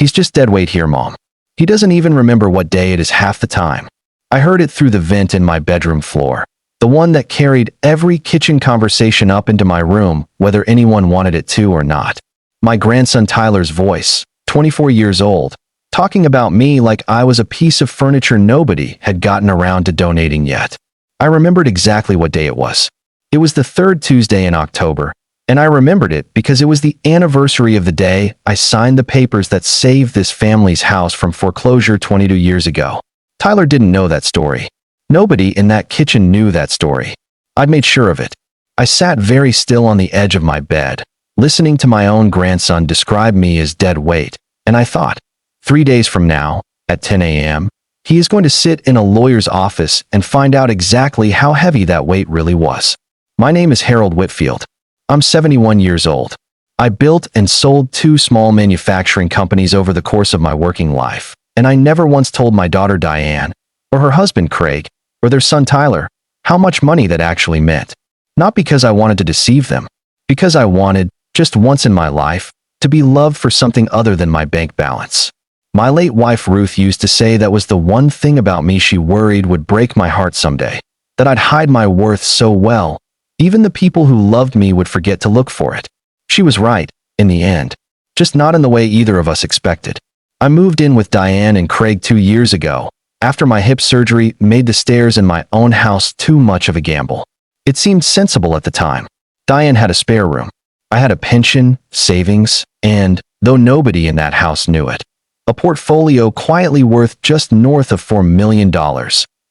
He's just dead weight here, Mom. He doesn't even remember what day it is half the time. I heard it through the vent in my bedroom floor, the one that carried every kitchen conversation up into my room, whether anyone wanted it to or not. My grandson Tyler's voice, 24 years old, talking about me like I was a piece of furniture nobody had gotten around to donating yet. I remembered exactly what day it was. It was the third Tuesday in October, and I remembered it because it was the anniversary of the day I signed the papers that saved this family's house from foreclosure 22 years ago. Tyler didn't know that story. Nobody in that kitchen knew that story. I'd made sure of it. I sat very still on the edge of my bed, listening to my own grandson describe me as dead weight, and I thought, 3 days from now, at 10 a.m., he is going to sit in a lawyer's office and find out exactly how heavy that weight really was. My name is Harold Whitfield. I'm 71 years old. I built and sold 2 small manufacturing companies over the course of my working life, and I never once told my daughter Diane, or her husband Craig, or their son Tyler, how much money that actually meant. Not because I wanted to deceive them, because I wanted, just once in my life, to be loved for something other than my bank balance. My late wife Ruth used to say that was the one thing about me she worried would break my heart someday, that I'd hide my worth so well, even the people who loved me would forget to look for it. She was right, in the end, just not in the way either of us expected. I moved in with Diane and Craig 2 years ago, after my hip surgery made the stairs in my own house too much of a gamble. It seemed sensible at the time. Diane had a spare room. I had a pension, savings, and, though nobody in that house knew it, a portfolio quietly worth just north of $4 million,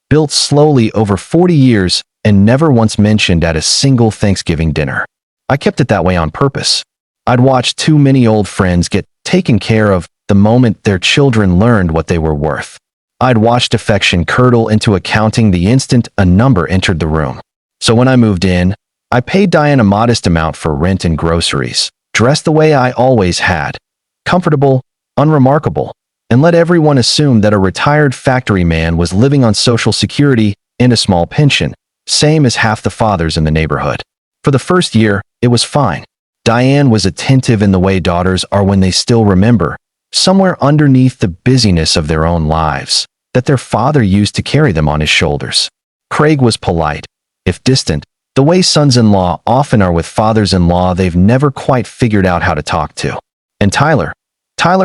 built slowly over 40 years and never once mentioned at a single Thanksgiving dinner. I kept it that way on purpose. I'd watched too many old friends get taken care of the moment their children learned what they were worth. I'd watched affection curdle into accounting the instant a number entered the room. So when I moved in, I paid Diane a modest amount for rent and groceries, dressed the way I always had, comfortable, unremarkable, and let everyone assume that a retired factory man was living on Social Security and a small pension, same as half the fathers in the neighborhood. For the first year, it was fine. Diane was attentive in the way daughters are when they still remember, somewhere underneath the busyness of their own lives, that their father used to carry them on his shoulders. Craig was polite, if distant, the way sons-in-law often are with fathers-in-law they've never quite figured out how to talk to. And Tyler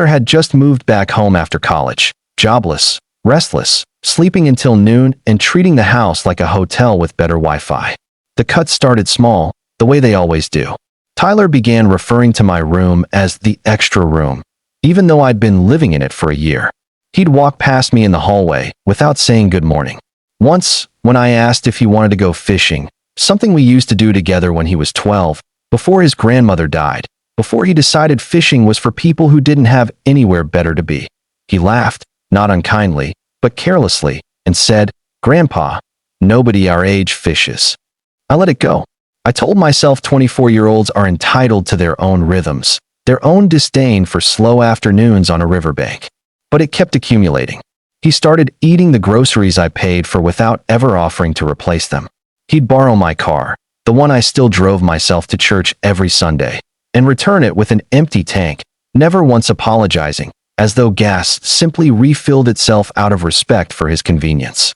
had just moved back home after college, jobless, restless, sleeping until noon and treating the house like a hotel with better Wi-Fi. The cuts started small, the way they always do. Tyler began referring to my room as the extra room, even though I'd been living in it for a year. He'd walk past me in the hallway without saying good morning. Once, when I asked if he wanted to go fishing, something we used to do together when he was 12, before his grandmother died, before he decided fishing was for people who didn't have anywhere better to be, he laughed, not unkindly, but carelessly, and said, "Grandpa, nobody our age fishes." I let it go. I told myself 24-year-olds are entitled to their own rhythms, their own disdain for slow afternoons on a riverbank. But it kept accumulating. He started eating the groceries I paid for without ever offering to replace them. He'd borrow my car, the one I still drove myself to church every Sunday, and return it with an empty tank, never once apologizing, as though gas simply refilled itself out of respect for his convenience.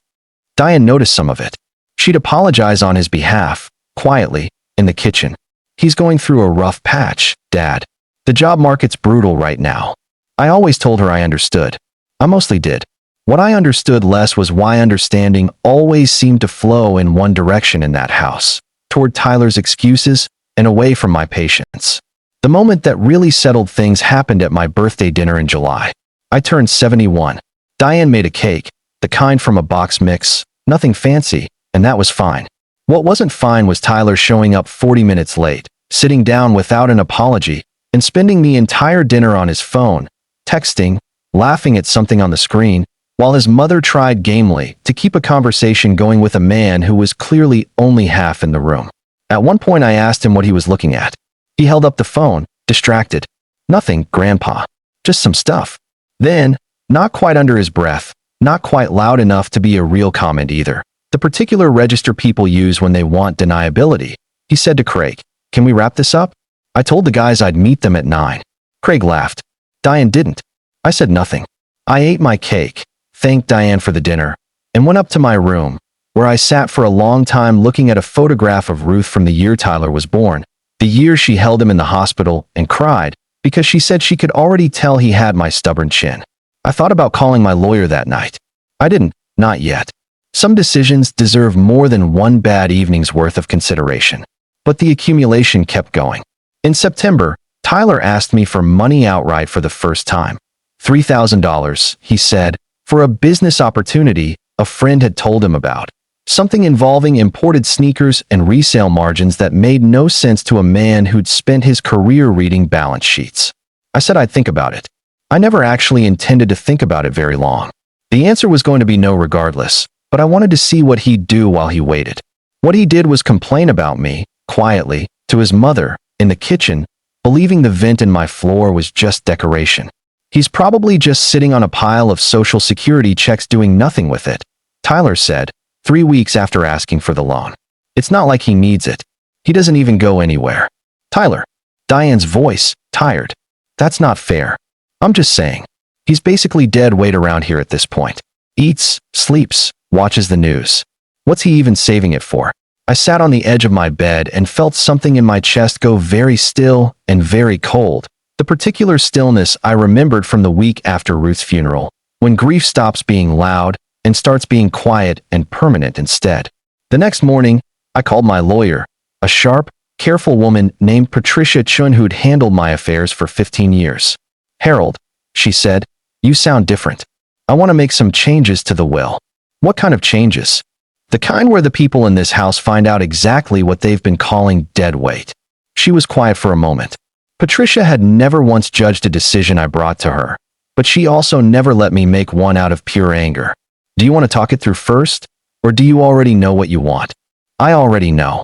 Diane noticed some of it. She'd apologize on his behalf, quietly, in the kitchen. "He's going through a rough patch, Dad. The job market's brutal right now." I always told her I understood. I mostly did. What I understood less was why understanding always seemed to flow in one direction in that house, toward Tyler's excuses and away from my patience. The moment that really settled things happened at my birthday dinner in July. I turned 71. Diane made a cake, the kind from a box mix, nothing fancy, and that was fine. What wasn't fine was Tyler showing up 40 minutes late, sitting down without an apology, and spending the entire dinner on his phone, texting, laughing at something on the screen, while his mother tried gamely to keep a conversation going with a man who was clearly only half in the room. At one point I asked him what he was looking at. He held up the phone, distracted. "Nothing, Grandpa. Just some stuff." Then, not quite under his breath, not quite loud enough to be a real comment either, the particular register people use when they want deniability, he said to Craig, "Can we wrap this up? I told the guys I'd meet them at 9. Craig laughed. Diane didn't. I said nothing. I ate my cake, thanked Diane for the dinner, and went up to my room, where I sat for a long time looking at a photograph of Ruth from the year Tyler was born, the year she held him in the hospital, and cried because she said she could already tell he had my stubborn chin. I thought about calling my lawyer that night. I didn't, not yet. Some decisions deserve more than one bad evening's worth of consideration. But the accumulation kept going. In September, Tyler asked me for money outright for the first time. $3,000, he said, for a business opportunity a friend had told him about. Something involving imported sneakers and resale margins that made no sense to a man who'd spent his career reading balance sheets. I said I'd think about it. I never actually intended to think about it very long. The answer was going to be no regardless, but I wanted to see what he'd do while he waited. What he did was complain about me, quietly, to his mother, in the kitchen, believing the vent in my floor was just decoration. He's probably just sitting on a pile of Social Security checks doing nothing with it, Tyler said, 3 weeks after asking for the loan. It's not like he needs it. He doesn't even go anywhere. Tyler. Diane's voice, tired. That's not fair. I'm just saying. He's basically dead weight around here at this point. Eats, sleeps, watches the news. What's he even saving it for? I sat on the edge of my bed and felt something in my chest go very still and very cold. The particular stillness I remembered from the week after Ruth's funeral, when grief stops being loud and starts being quiet and permanent instead. The next morning, I called my lawyer, a sharp, careful woman named Patricia Chun who'd handled my affairs for 15 years. Harold, she said, you sound different. I want to make some changes to the will. What kind of changes? The kind where the people in this house find out exactly what they've been calling dead weight. She was quiet for a moment. Patricia had never once judged a decision I brought to her, but she also never let me make one out of pure anger. Do you want to talk it through first, or do you already know what you want? I already know.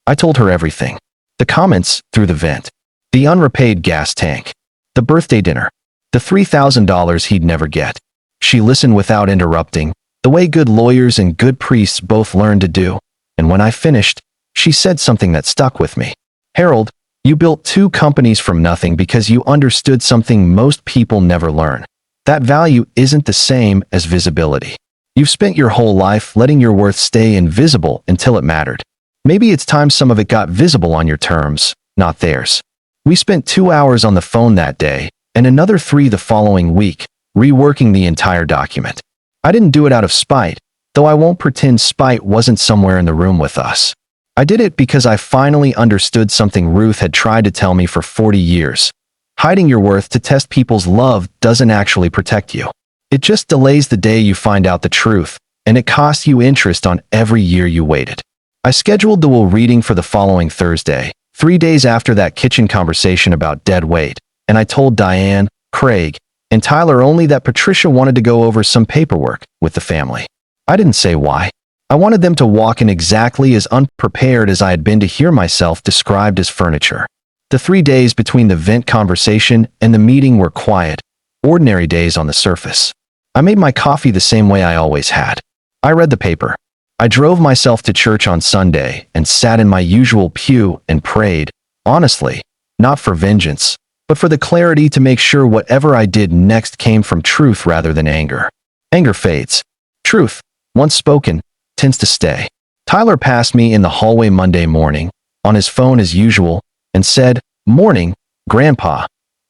I told her everything. The comments through the vent, the unrepaid gas tank, the birthday dinner, the $3,000 he'd never get. She listened without interrupting, the way good lawyers and good priests both learn to do, and when I finished, she said something that stuck with me. Harold, you built 2 companies from nothing because you understood something most people never learn. That value isn't the same as visibility. You've spent your whole life letting your worth stay invisible until it mattered. Maybe it's time some of it got visible on your terms, not theirs. We spent 2 hours on the phone that day, and another 3 the following week, reworking the entire document. I didn't do it out of spite, though I won't pretend spite wasn't somewhere in the room with us. I did it because I finally understood something Ruth had tried to tell me for 40 years. Hiding your worth to test people's love doesn't actually protect you. It just delays the day you find out the truth, and it costs you interest on every year you waited. I scheduled the will reading for the following Thursday, 3 days after that kitchen conversation about dead weight, and I told Diane, Craig, and Tyler only that Patricia wanted to go over some paperwork with the family. I didn't say why. I wanted them to walk in exactly as unprepared as I had been to hear myself described as furniture. The 3 days between the vent conversation and the meeting were quiet, ordinary days on the surface. I made my coffee the same way I always had. I read the paper. I drove myself to church on Sunday and sat in my usual pew and prayed, honestly, not for vengeance, but for the clarity to make sure whatever I did next came from truth rather than anger. Anger fades. Truth, once spoken, tends to stay. Tyler passed me in the hallway Monday morning, on his phone as usual, and said, "Morning, Grandpa."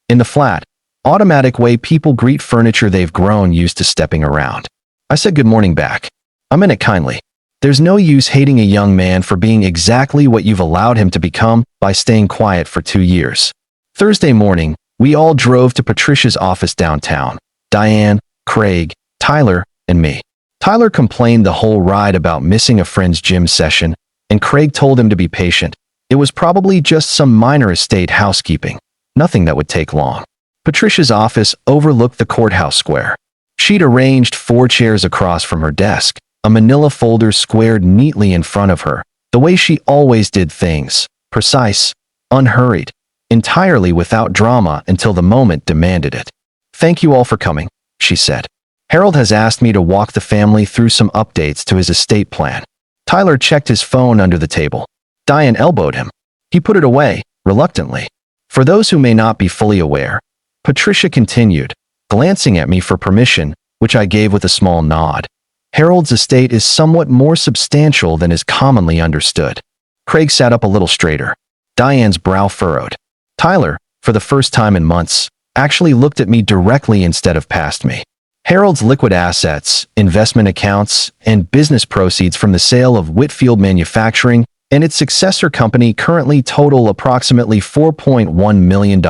In the flat, automatic way people greet furniture they've grown used to stepping around. I said good morning back. I meant it kindly. There's no use hating a young man for being exactly what you've allowed him to become by staying quiet for 2 years. Thursday morning, we all drove to Patricia's office downtown. Diane, Craig, Tyler, and me. Tyler complained the whole ride about missing a friend's gym session, and Craig told him to be patient. It was probably just some minor estate housekeeping, nothing that would take long. Patricia's office overlooked the courthouse square. She'd arranged 4 chairs across from her desk, a manila folder squared neatly in front of her, the way she always did things, precise, unhurried, entirely without drama until the moment demanded it. "Thank you all for coming," she said. "Harold has asked me to walk the family through some updates to his estate plan." Tyler checked his phone under the table. Diane elbowed him. He put it away, reluctantly. For those who may not be fully aware, Patricia continued, glancing at me for permission, which I gave with a small nod. Harold's estate is somewhat more substantial than is commonly understood. Craig sat up a little straighter. Diane's brow furrowed. Tyler, for the first time in months, actually looked at me directly instead of past me. Harold's liquid assets, investment accounts, and business proceeds from the sale of Whitfield Manufacturing and its successor company currently total approximately $4.1 million.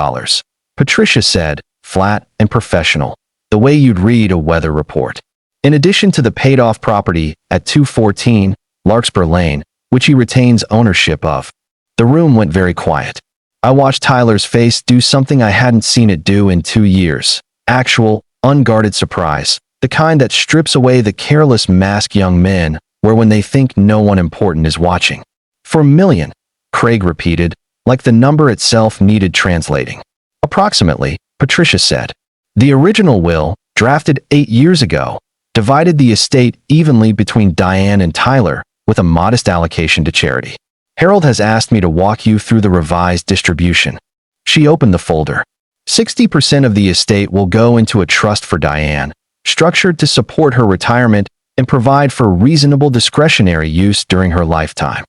Patricia said, flat and professional, the way you'd read a weather report. In addition to the paid-off property at 214 Larkspur Lane, which he retains ownership of. The room went very quiet. I watched Tyler's face do something I hadn't seen it do in 2 years. Actual, unguarded surprise. The kind that strips away the careless mask young men wear when they think no one important is watching. "4 million," Craig repeated, like the number itself needed translating. "Approximately," Patricia said. "The original will, drafted 8 years ago, divided the estate evenly between Diane and Tyler, with a modest allocation to charity. Harold has asked me to walk you through the revised distribution." She opened the folder. 60% of the estate will go into a trust for Diane, structured to support her retirement and provide for reasonable discretionary use during her lifetime.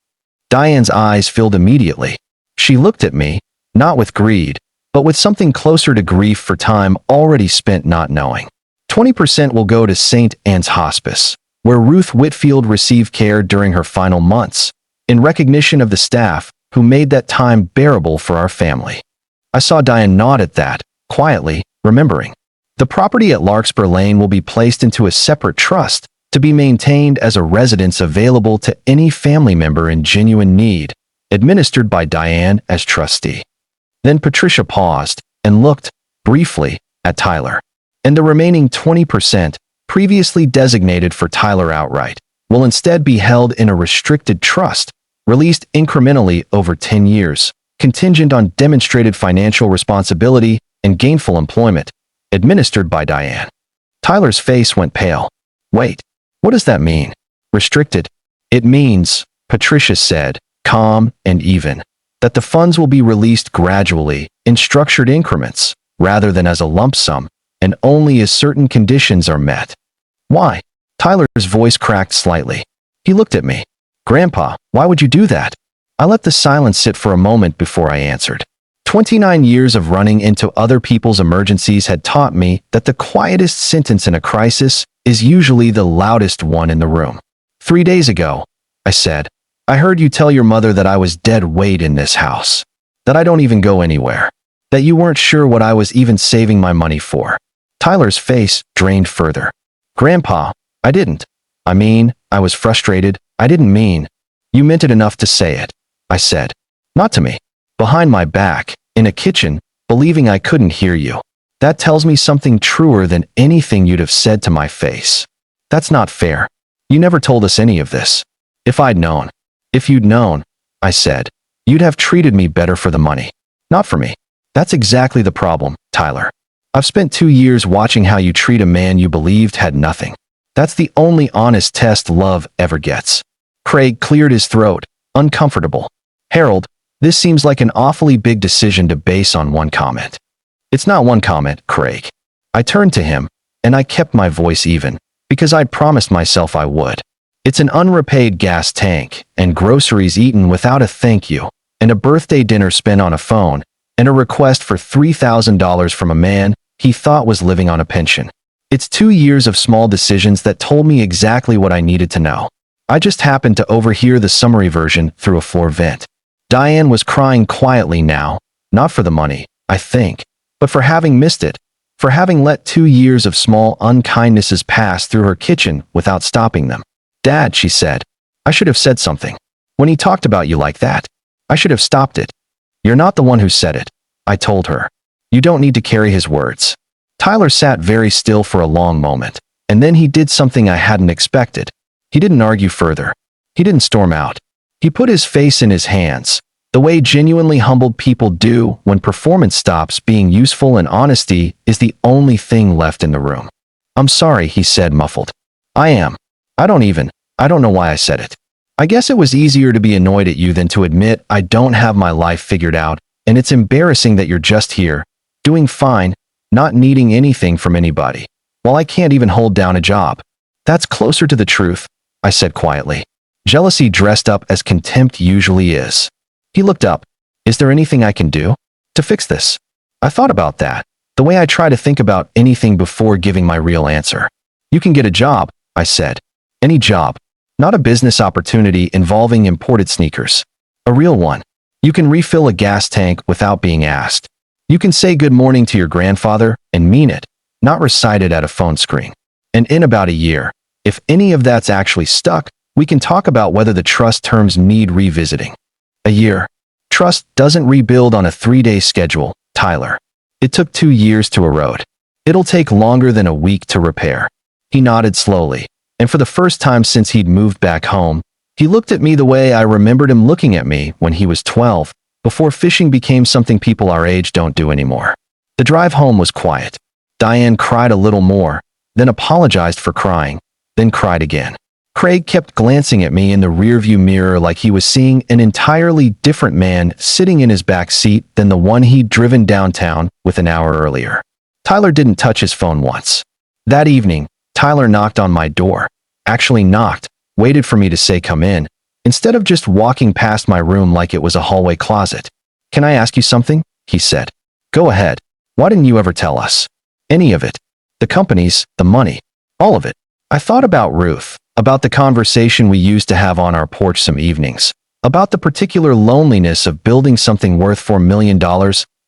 Diane's eyes filled immediately. She looked at me, not with greed, but with something closer to grief for time already spent not knowing. 20% will go to St. Anne's Hospice, where Ruth Whitfield received care during her final months, in recognition of the staff who made that time bearable for our family. I saw Diane nod at that, quietly, remembering. The property at Larkspur Lane will be placed into a separate trust to be maintained as a residence available to any family member in genuine need, administered by Diane as trustee. Then Patricia paused and looked, briefly, at Tyler. And the remaining 20%, previously designated for Tyler outright, will instead be held in a restricted trust, released incrementally over 10 years, contingent on demonstrated financial responsibility and gainful employment, administered by Diane. Tyler's face went pale. "Wait, what does that mean? Restricted?" "It means," Patricia said, calm and even, "that the funds will be released gradually, in structured increments, rather than as a lump sum, and only as certain conditions are met." "Why?" Tyler's voice cracked slightly. He looked at me. "Grandpa, why would you do that?" I let the silence sit for a moment before I answered. 29 years of running into other people's emergencies had taught me that the quietest sentence in a crisis is usually the loudest one in the room. 3 days ago," I said, "I heard you tell your mother that I was dead weight in this house, that I don't even go anywhere, that you weren't sure what I was even saving my money for." Tyler's face drained further. "Grandpa, I didn't. I was frustrated. I didn't mean." "You meant it enough to say it," I said. "Not to me. Behind my back, in a kitchen, believing I couldn't hear you. That tells me something truer than anything you'd have said to my face. That's not fair. You never told us any of this. If I'd known." "If you'd known," I said, "you'd have treated me better for the money. Not for me." "That's exactly the problem, Tyler. I've spent 2 years watching how you treat a man you believed had nothing. That's the only honest test love ever gets." Craig cleared his throat, uncomfortable. "Harold, this seems like an awfully big decision to base on one comment." "It's not one comment, Craig." I turned to him, and I kept my voice even, because I'd promised myself I would. "It's an unrepaid gas tank, and groceries eaten without a thank you, and a birthday dinner spent on a phone, and a request for $3,000 from a man he thought was living on a pension. It's 2 years of small decisions that told me exactly what I needed to know. I just happened to overhear the summary version through a floor vent. Diane was crying quietly now, not for the money, I think, but for having missed it, for having let 2 years of small unkindnesses pass through her kitchen without stopping them. "Dad," she said, "I should have said something. When he talked about you like that, I should have stopped it." "You're not the one who said it," I told her. "You don't need to carry his words." Tyler sat very still for a long moment, and then he did something I hadn't expected. He didn't argue further. He didn't storm out. He put his face in his hands, the way genuinely humbled people do when performance stops being useful and honesty is the only thing left in the room. "I'm sorry," he said, muffled. "I am. I don't know why I said it. I guess it was easier to be annoyed at you than to admit I don't have my life figured out, and it's embarrassing that you're just here, doing fine, not needing anything from anybody, while I can't even hold down a job. That's closer to the truth, I said quietly. Jealousy dressed up as contempt usually is. He looked up. Is there anything I can do to fix this? I thought about that, the way I try to think about anything before giving my real answer. You can get a job, I said. Any job. Not a business opportunity involving imported sneakers. A real one. You can refill a gas tank without being asked. You can say good morning to your grandfather and mean it, not recite it at a phone screen. And in about a year, if any of that's actually stuck, we can talk about whether the trust terms need revisiting. A year. Trust doesn't rebuild on a 3-day schedule, Tyler. It took 2 years to erode. It'll take longer than a week to repair. He nodded slowly, and for the first time since he'd moved back home, he looked at me the way I remembered him looking at me when he was 12, before fishing became something people our age don't do anymore. The drive home was quiet. Diane cried a little more, then apologized for crying, then cried again. Craig kept glancing at me in the rearview mirror like he was seeing an entirely different man sitting in his back seat than the one he'd driven downtown with an hour earlier. Tyler didn't touch his phone once. That evening, Tyler knocked on my door. Actually knocked, waited for me to say come in, instead of just walking past my room like it was a hallway closet. Can I ask you something? He said. Go ahead. Why didn't you ever tell us? Any of it. The companies, the money, all of it. I thought about Ruth, about the conversation we used to have on our porch some evenings, about the particular loneliness of building something worth $4 million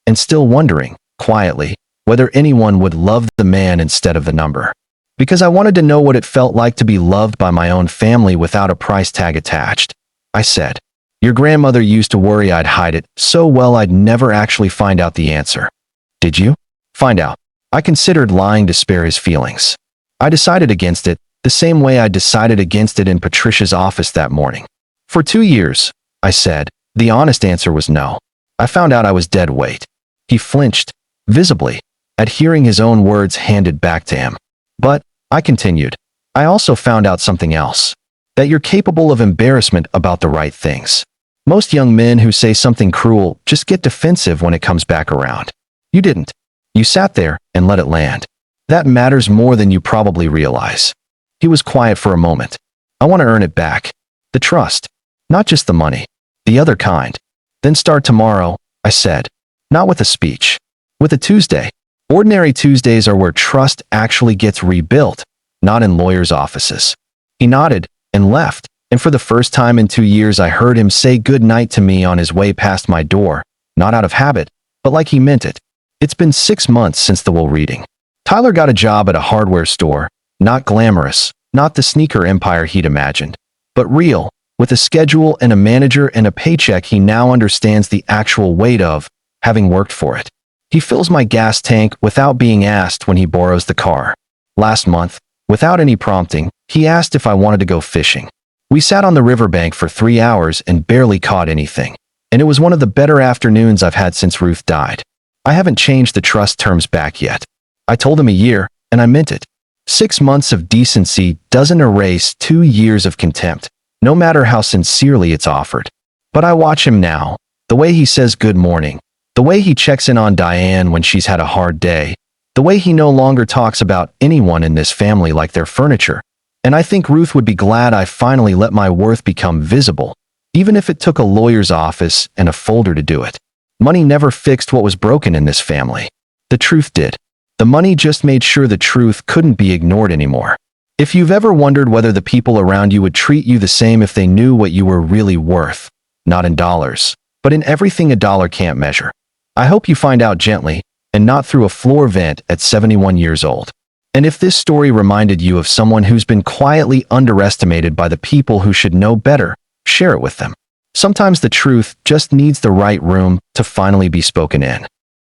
and still wondering, quietly, whether anyone would love the man instead of the number. Because I wanted to know what it felt like to be loved by my own family without a price tag attached. I said, your grandmother used to worry I'd hide it so well I'd never actually find out the answer. Did you? Find out. I considered lying to spare his feelings. I decided against it, the same way I decided against it in Patricia's office that morning. For 2 years, I said, the honest answer was no. I found out I was dead weight. He flinched, visibly, at hearing his own words handed back to him. But, I continued, I also found out something else. That you're capable of embarrassment about the right things. Most young men who say something cruel just get defensive when it comes back around. You didn't. You sat there and let it land. That matters more than you probably realize. He was quiet for a moment. I want to earn it back. The trust. Not just the money. The other kind. Then start tomorrow, I said. Not with a speech. With a Tuesday. Ordinary Tuesdays are where trust actually gets rebuilt, not in lawyers' offices. He nodded and left, and for the first time in 2 years I heard him say good night to me on his way past my door, not out of habit, but like he meant it. It's been 6 months since the will reading. Tyler got a job at a hardware store, not glamorous, not the sneaker empire he'd imagined, but real, with a schedule and a manager and a paycheck he now understands the actual weight of, having worked for it. He fills my gas tank without being asked when he borrows the car. Last month, without any prompting, he asked if I wanted to go fishing. We sat on the riverbank for 3 hours and barely caught anything, and it was one of the better afternoons I've had since Ruth died. I haven't changed the trust terms back yet. I told him a year, and I meant it. 6 months of decency doesn't erase 2 years of contempt, no matter how sincerely it's offered. But I watch him now, the way he says good morning, the way he checks in on Diane when she's had a hard day, the way he no longer talks about anyone in this family like their furniture, and I think Ruth would be glad I finally let my worth become visible, even if it took a lawyer's office and a folder to do it. Money never fixed what was broken in this family. The truth did. The money just made sure the truth couldn't be ignored anymore. If you've ever wondered whether the people around you would treat you the same if they knew what you were really worth, not in dollars, but in everything a dollar can't measure, I hope you find out gently, and not through a floor vent at 71 years old. And if this story reminded you of someone who's been quietly underestimated by the people who should know better, share it with them. Sometimes the truth just needs the right room to finally be spoken in.